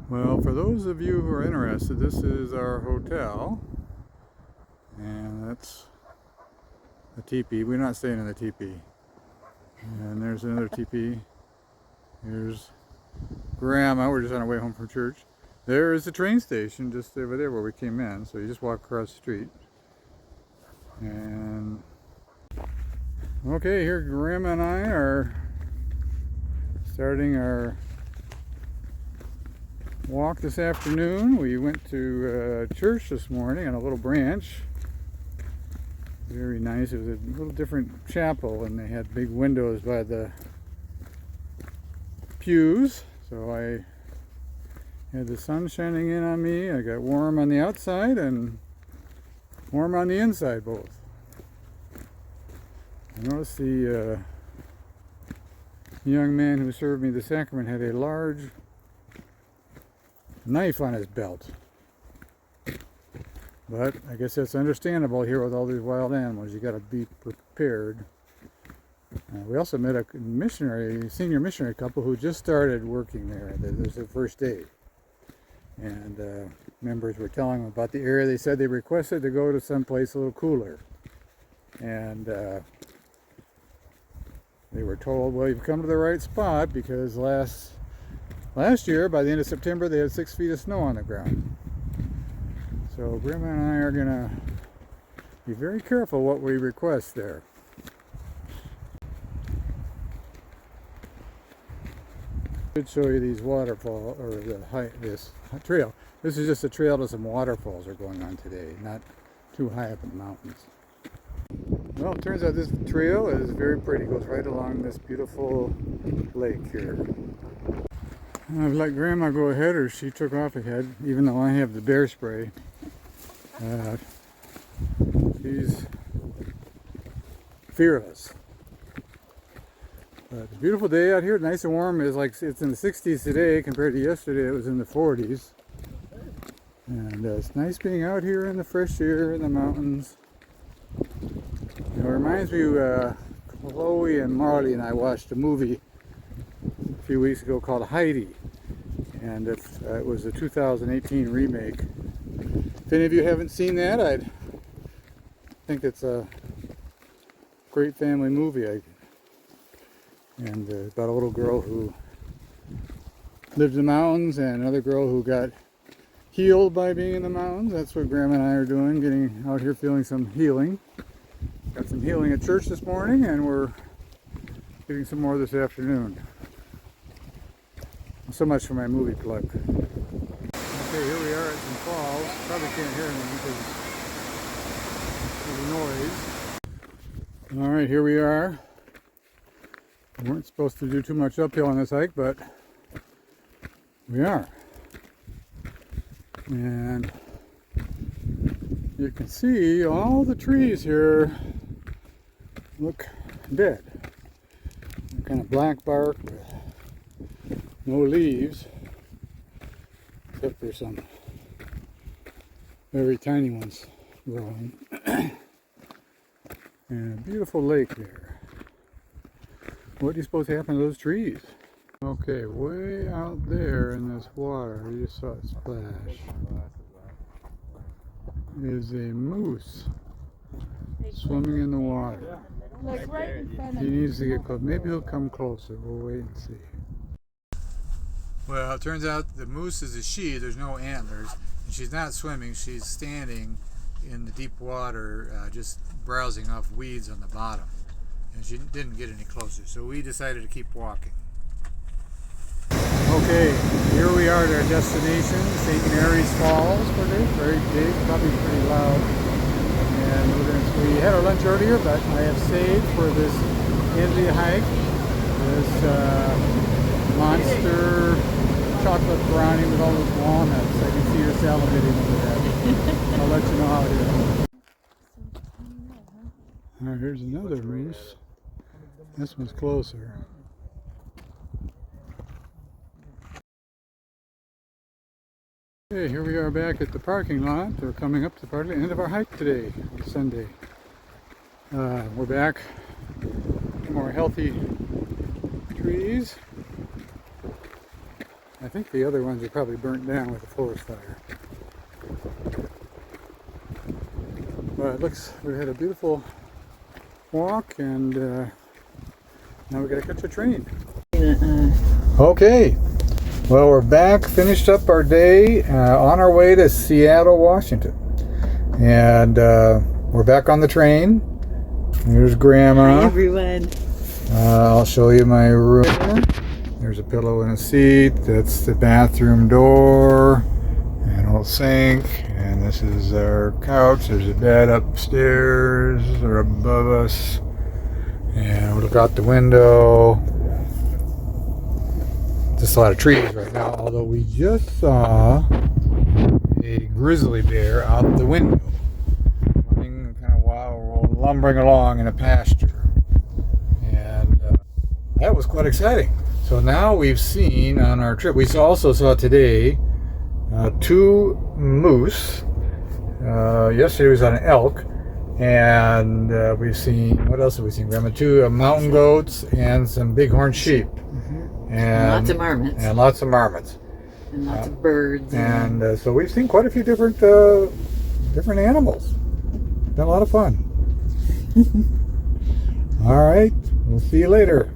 Well, for those of you who are interested, this is our hotel, and that's a teepee. We're not staying in the teepee. And there's another teepee. Here's Grandma. We're just on our way home from church. There is the train station just over there where we came in. So you just walk across the street. And okay, here Grandma and I are starting our walk this afternoon. We went to church this morning on a little branch. Very nice. It was a little different chapel, and they had big windows by the pews. So I had the sun shining in on me. I got warm on the outside and warm on the inside both. I noticed the young man who served me the sacrament had a large knife on his belt. But I guess that's understandable here with all these wild animals. You got to be prepared. We also met a senior missionary couple who just started working there. This was their first day. And members were telling them about the area. They said they requested to go to someplace a little cooler. And they were told, well, you've come to the right spot, because last year, by the end of September, they had 6 feet of snow on the ground. So Grandma and I are gonna be very careful what we request there. I should show you these waterfall, or this trail. This is just a trail to some waterfalls are going on today, not too high up in the mountains. Well, it turns out this trail is very pretty. It goes right along this beautiful lake here. I've let Grandma go ahead, or she took off ahead, even though I have the bear spray. She's fearless. It's a beautiful day out here, nice and warm. It's in the 60s today compared to yesterday. It was in the 40s. And it's nice being out here in the fresh air in the mountains. It reminds me, Chloe and Marley and I watched a movie a few weeks ago called Heidi. And it was a 2018 remake. If any of you haven't seen that, I think it's a great family movie. And about a little girl who lived in the mountains and another girl who got healed by being in the mountains. That's what Grandma and I are doing, getting out here feeling some healing. Got some healing at church this morning, and we're getting some more this afternoon. So much for my movie plug. Okay, here we are at some falls. Probably can't hear me because of the noise. All right, here we are. We weren't supposed to do too much uphill on this hike, but we are. And you can see all the trees here look dead. They're kind of black bark with no leaves, except for some very tiny ones growing. And a beautiful lake there. What do you suppose happened to those trees? Okay, way out there in this water, you just saw it splash, is a moose swimming in the water. He needs to get close. Maybe he'll come closer. We'll wait and see. Well, it turns out the moose is a she. There's no antlers, and she's not swimming. She's standing in the deep water, just browsing off weeds on the bottom. And she didn't get any closer, so we decided to keep walking. Okay, here we are at our destination, St. Mary's Falls. Very big, probably pretty loud. And we had our lunch earlier, but I have saved for this end of the hike this monster chocolate brownie with all those walnuts. I can see her salivating over that. I'll let you know how it is. All right, here's another moose. This one's closer. Okay, here we are back at the parking lot. We're coming up to the end of our hike today, Sunday. We're back. More healthy trees. I think the other ones are probably burnt down with the forest fire. But it looks, we had a beautiful walk, and now we gotta catch a train. Okay, well, we're back, finished up our day, on our way to Seattle, Washington. And we're back on the train. Here's Grandma. Hi, everyone. I'll show you my room. There's a pillow and a seat. That's the bathroom door. An old sink. And this is our couch. There's a bed upstairs or above us. And we look out the window. Just a lot of trees right now, although we just saw a grizzly bear out the window, running kind of wild, lumbering along in a pasture, and that was quite exciting. So now we've seen on our trip, we also saw today 2 moose. Yesterday was on an elk, and we've seen, what else have we seen? Grandma? 2 mountain goats and some bighorn sheep. And lots of marmots. And lots of marmots. And lots of birds. And so we've seen quite a few different animals. Been a lot of fun. All right, we'll see you later.